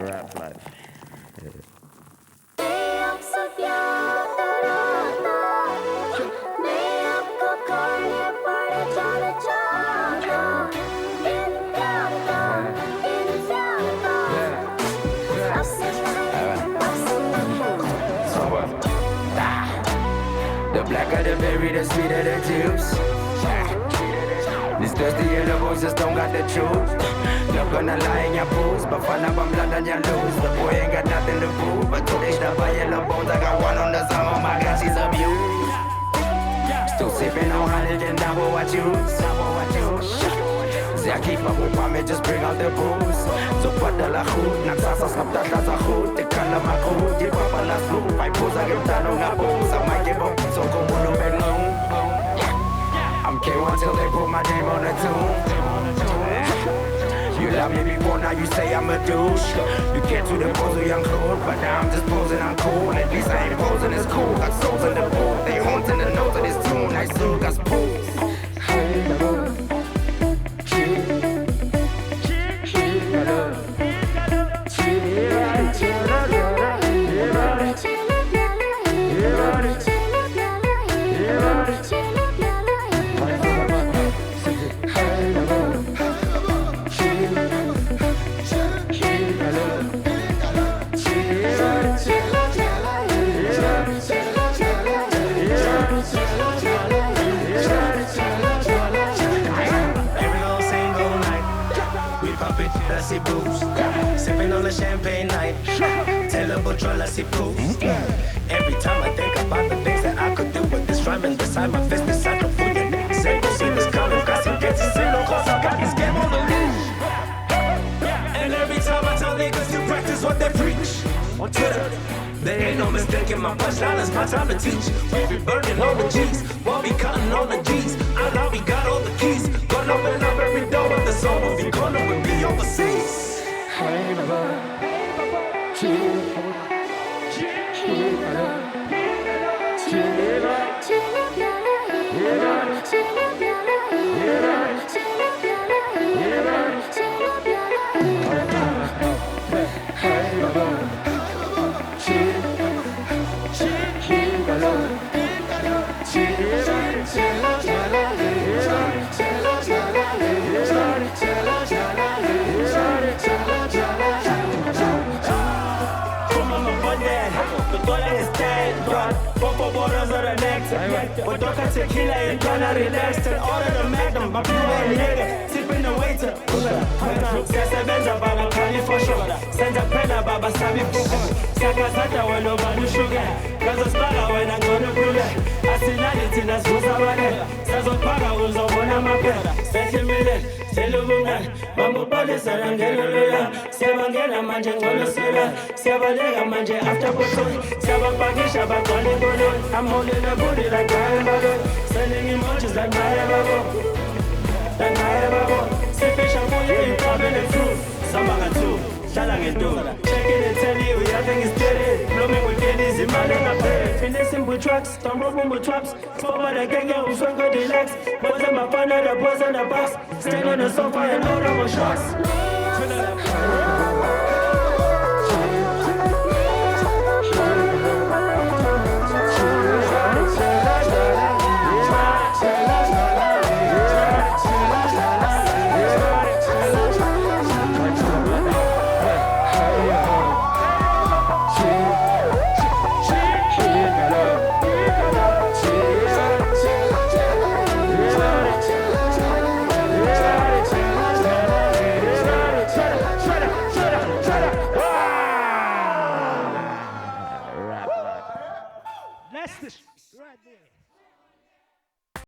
Rap life. The blacker the berry, the sweeter the juice. These thirsty yellow voices don't got the truth. Not gonna lie in your booze, but fun up I'm blood and you lose. The boy ain't got nothing to prove, but today the by yellow bones. I got one on the song, oh my god, she's abused. Still sipping on honey, and now what I choose. Zij geeft me op, maar me just bring out the booze. Zo padala goed, nagsasa snapta sa goed. Ik kan hem maar goed, die papa la sloep. Hij poes, hij geeft dan nog een boos. I might give up, so come on, no bed long. I'm K1 till they put my name on the tune. You love me before, now you say I'm a douche. You get to the pose of young clothes, but now I'm just posing, I'm cool. At least I ain't posing, it's cool. Got souls in the pool, they haunting the notes of this tune. I still got spooks. Sipping on a champagne night, tell a butcher I see proof. Every time I think about the things that I could do with this rhyming beside my fist, beside the food your neck. Say you see this coming, got some get to sin, cause I got this game on the leash. And every time I tell niggas to practice what they preach on Twitter, there ain't no mistaking my punchline, it's my time to teach. We be burning on the G's, while we cutting on the G's. I know we got all the keys, gonna open up every door with the song. If you gonna would be overseas. Hey Baba, Vodka, tequila, and gonna relax and order the magnum. My blue and nigga, tipping the waiter. Sebenza baba kali for sure. Senta pena baba sabi fuko. Sakazata when nobody sugar. Cause I spara when I'm gonna pull it. Asinality nas musa wale. Sazo para uzo bona mapera. Senti mile, telu muna. Mambo bale sarangelo lola. Siabangela manje ngono sila. Siabalega manje after bottle. Siabapagisha bakwane bolo. I'm holding the booty like my babo. Sending emojis like my babo. Like my babo. Sipping champagne, you coming the truth. Sambaga too, shalang it do. Checking and tell you, I think it's steady. Blooming with ladies in my leg, I pay. Finessing with trucks, don't roll with traps. Spot by the gang, yeah, who's going to relax. Boys in my partner, the boys on the bus. Stand on the sofa and all of my shots. That's the right there.